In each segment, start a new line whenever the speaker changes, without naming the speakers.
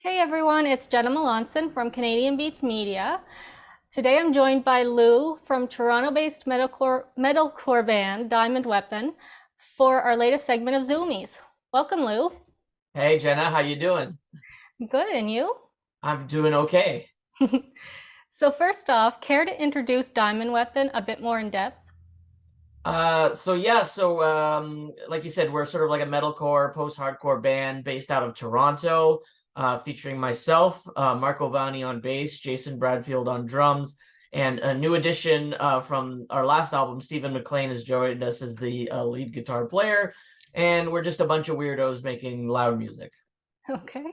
Hey everyone, it's Jenna Melanson from Canadian Beats Media. Today I'm joined by Lou from Toronto-based metalcore band Diamond Weapon for our latest segment of Zoomies. Welcome, Lou.
Hey Jenna, how you doing?
Good, and you?
I'm doing okay.
So first off, care to introduce Diamond Weapon a bit more in depth?
Like you said, we're sort of like a metalcore, post-hardcore band based out of Toronto, featuring myself, Marco Vanni on bass, Jason Bradfield on drums, and a new addition from our last album, Stephen McLean has joined us as the lead guitar player, and we're just a bunch of weirdos making loud music.
Okay.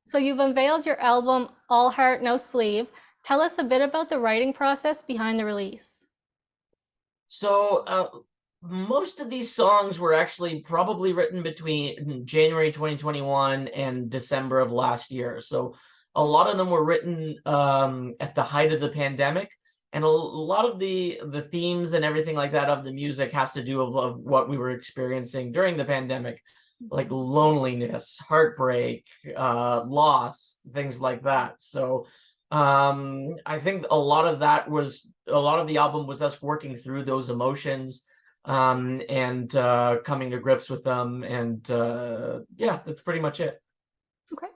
So you've unveiled your album All Heart No Sleeve. Tell us a bit about the writing process behind the release.
So most of these songs were actually probably written between January 2021 and December of last year. So a lot of them were written at the height of the pandemic, and a lot of the themes and everything like that of the music has to do of what we were experiencing during the pandemic, like loneliness, heartbreak, loss, things like that. So I think a lot of the album was us working through those emotions and coming to grips with them, and yeah, that's pretty much it.
Okay.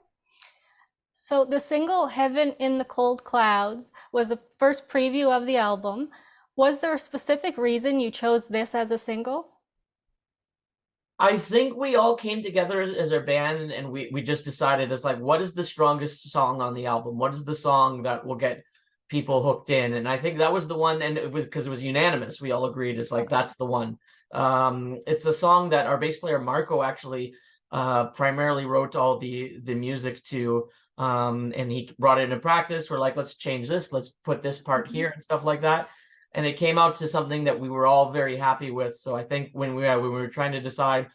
So the single Heaven in the Cold Clouds was a first preview of the album. Was there a specific reason you chose this as a single?
I think we all came together as our band, and we just decided, as like, what is the strongest song on the album? What is the song that will get people hooked in? And I think that was the one, and it was because it was unanimous. We all agreed it's like
Okay.
that's the one. It's a song that our bass player Marco actually primarily wrote all the music to, and he brought it into practice. We're like, let's change this, let's put this part
Mhm.
here and stuff like that, and it came out to something that we were all very happy with. So I think when we were trying to decide,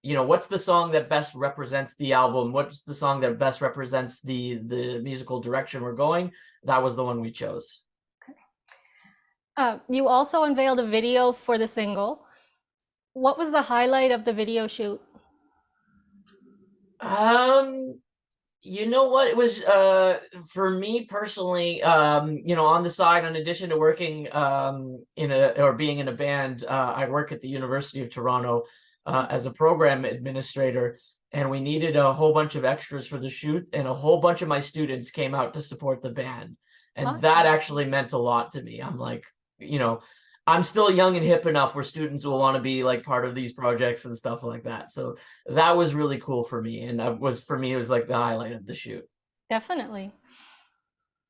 what's the song that best represents the album, what's the song that best represents the musical direction we're going, that was the one we chose.
Okay. You also unveiled a video for the single. What was the highlight of the video shoot?
Um, you know what? It was for me personally, on the side, in addition to working in a or being in a band, I work at the University of Toronto as a program administrator, and we needed a whole bunch of extras for the shoot, and a whole bunch of my students came out to support the band. And that
Awesome.
actually meant a lot to me. I'm like, you know, I'm still young and hip enough where students will want to be like part of these projects and stuff like that. So that was really cool for me, and for me it was like the highlight of the shoot.
Definitely.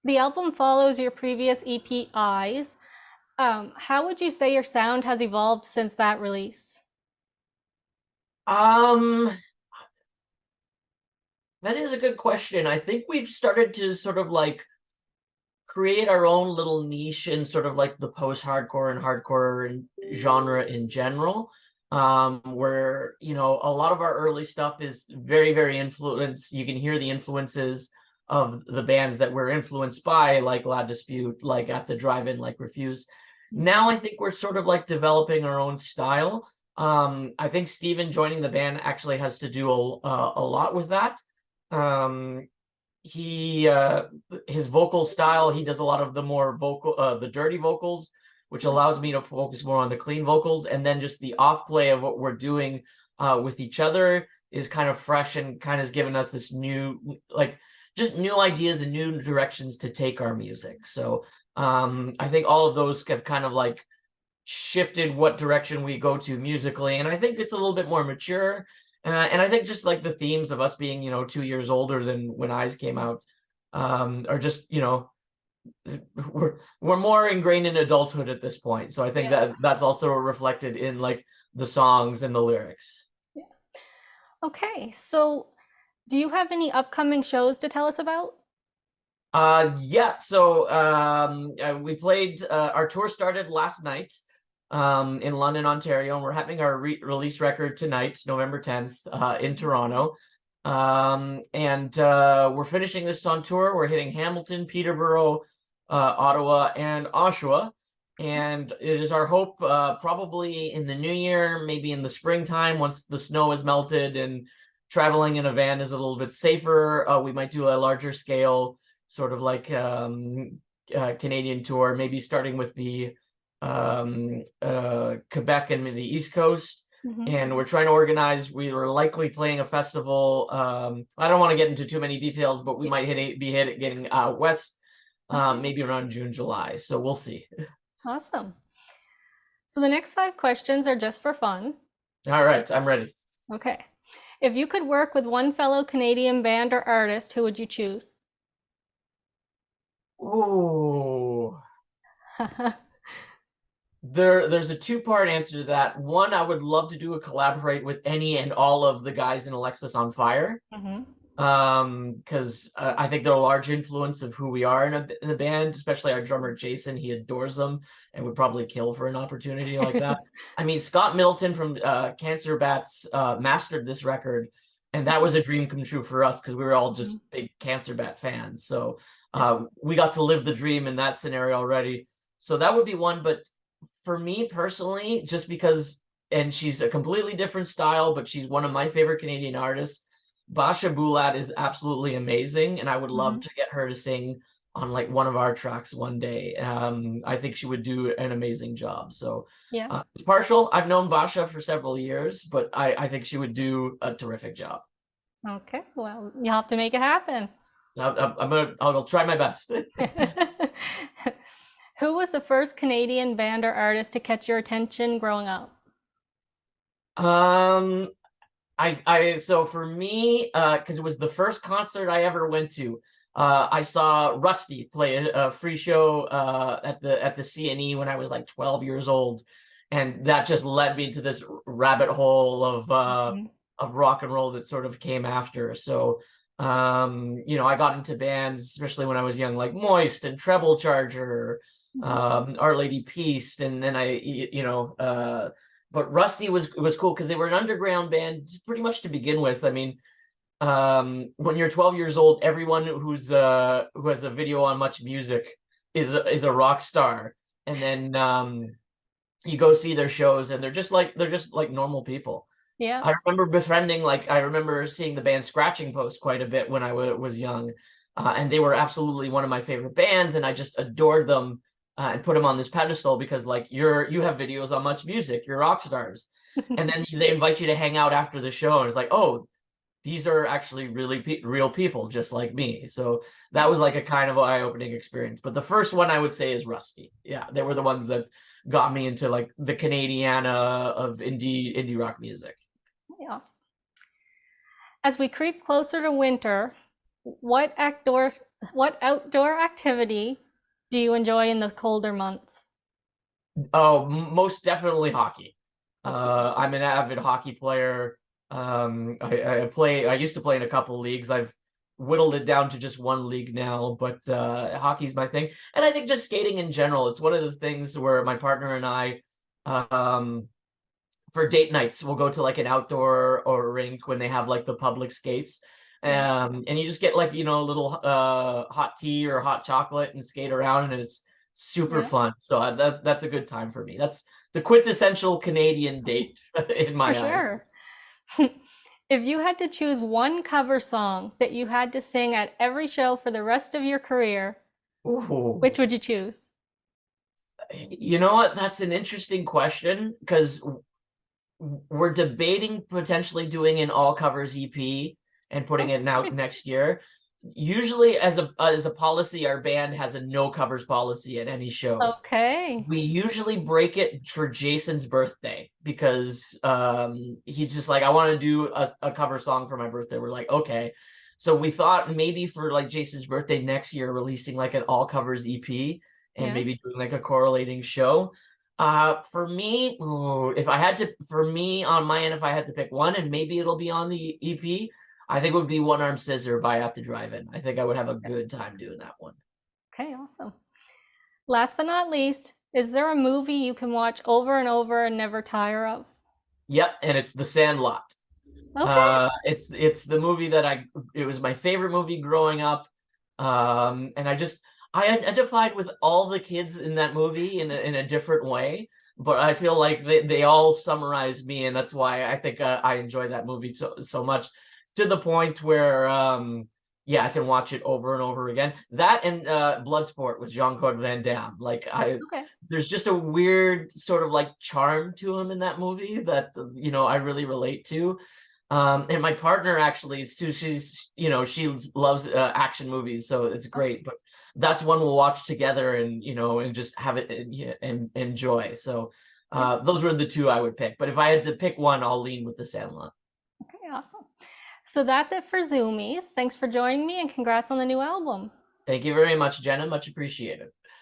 The album follows your previous EP, Eyes. How would you say your sound has evolved since that release?
um that is a good question. I think we've started to sort of like create our own little niche in sort of like the post-hardcore and hardcore and genre in general, where a lot of our early stuff is very, very influenced. You can hear the influences of the bands that we're influenced by, like La Dispute, like At the Drive-In, like Refuse. Now I think we're sort of like developing our own style. I think Steven joining the band actually has to do a lot with that. um he His vocal style, he does a lot of the more vocal, the dirty vocals, which allows me to focus more on the clean vocals, and then just the off play of what we're doing with each other is kind of fresh and kind of has given us this new, like, just new ideas and new directions to take our music. So I think all of those have kind of like shifted what direction we go to musically, and I think it's a little bit more mature. And I think just like the themes of us being 2 years older than when Eyes came out, are just, we're more ingrained in adulthood at this point. So I think
Yeah.
that that's also reflected in like the songs and the lyrics.
Yeah. Okay, so do you have any upcoming shows to tell us about?
Yeah, so we played, our tour started last night in London, Ontario, and we're having our release record tonight, November 10th, in Toronto. And We're finishing this on tour. We're hitting Hamilton, Peterborough, Ottawa, and Oshawa. And it is our hope, probably in the new year, maybe in the springtime, once the snow is melted and traveling in a van is a little bit safer. We might do a larger scale, sort of like Canadian tour, maybe starting with the Quebec and the East Coast. And we're trying to organize. We were likely playing a festival. I don't want to get into too many details, but we might be getting west, maybe around June, July. So we'll see.
Awesome. So the next 5 questions are just for fun.
All right, I'm ready.
Okay. If you could work with one fellow Canadian band or artist, who would you choose?
Ooh. There's a 2-part answer to that. One, I would love to do a collaborate with any and all of the guys in Alexis on Fire. Because I think they're a large influence of who we are in the band, especially our drummer Jason. He adores them and would probably kill for an opportunity like that. I mean, Scott Middleton from Cancer Bats mastered this record, and that was a dream come true for us because we were all just big Cancer Bat fans. So we got to live the dream in that scenario already. So that would be one. But for me personally, just because, and she's a completely different style, but she's one of my favorite Canadian artists, Basha Bulat is absolutely amazing, and I would love to get her to sing on like one of our tracks one day. I think she would do an amazing job. So
yeah,
it's partial. I've known Basha for several years, but I think she would do a terrific job.
Okay, well, you'll have to make it happen.
I'll try my best.
Who was the first Canadian band or artist to catch your attention growing up?
So for me, because it was the first concert I ever went to, I saw Rusty play a free show at the CNE when I was like 12 years old, and that just led me to this rabbit hole of rock and roll that sort of came after. So I got into bands, especially when I was young, like Moist and Treble Charger, Our Lady Peace, and then but Rusty was cool because they were an underground band pretty much to begin with. I mean, when you're 12 years old, everyone who has a video on Much Music is a rock star, and then you go see their shows, and they're just like normal people.
Yeah,
I remember seeing the band Scratching Post quite a bit when I was young, and they were absolutely one of my favorite bands, and I just adored them. And put them on this pedestal because like you have videos on Much Music, you're rock stars. And then they invite you to hang out after the show, and it's like, oh, these are actually really real people just like me. So that was like a kind of eye-opening experience. But the first one I would say is Rusty. Yeah, they were the ones that got me into like the Canadiana of indie rock music.
awesome. As we creep closer to winter, what outdoor activity do you enjoy in the colder months?
Oh, most definitely hockey. I'm an avid hockey player. I used to play in a couple leagues. I've whittled it down to just one league now, but hockey's my thing. And I think just skating in general, it's one of the things where my partner and I, for date nights, we'll go to like an outdoor or rink when they have like the public skates. And you just get like, a little hot tea or hot chocolate and skate around, and it's super fun. So that's a good time for me. That's the quintessential Canadian date in my eyes.
For sure. If you had to choose one cover song that you had to sing at every show for the rest of your career, which would you choose?
You know what? That's an interesting question because we're debating potentially doing an all covers EP and putting it out next year. Usually as a policy, our band has a no covers policy at any shows.
Okay.
We usually break it for Jason's birthday because he's just like, I want to do a cover song for my birthday. We're like, okay. So we thought maybe for like Jason's birthday next year, releasing like an all covers EP and maybe doing like a correlating show. For me, if I had to pick one, and maybe it'll be on the EP, I think it would be One Arm Scissor by At the Drive-In. I think I would have a good time doing that one. Okay,
awesome. Last but not least, is there a movie you can watch over and over and never tire of?
Yep, and it's The Sandlot.
Okay.
It's the movie that it was my favorite movie growing up. And I identified with all the kids in that movie in a different way, but I feel like they all summarize me, and that's why I think I enjoy that movie so much. to the point where yeah, I can watch it over and over again. That and Bloodsport with Jean-Claude Van Damme. Like
Okay.
there's just a weird sort of like charm to him in that movie that I really relate to. And my partner actually is too. She loves action movies, so it's great. But that's one we'll watch together and just have it and enjoy. So those were the two I would pick. But if I had to pick one, I'll lean with The Sandlot.
Okay, awesome. So that's it for Zoomies. Thanks for joining me and congrats on the new album.
Thank you very much, Jenna. Much appreciated.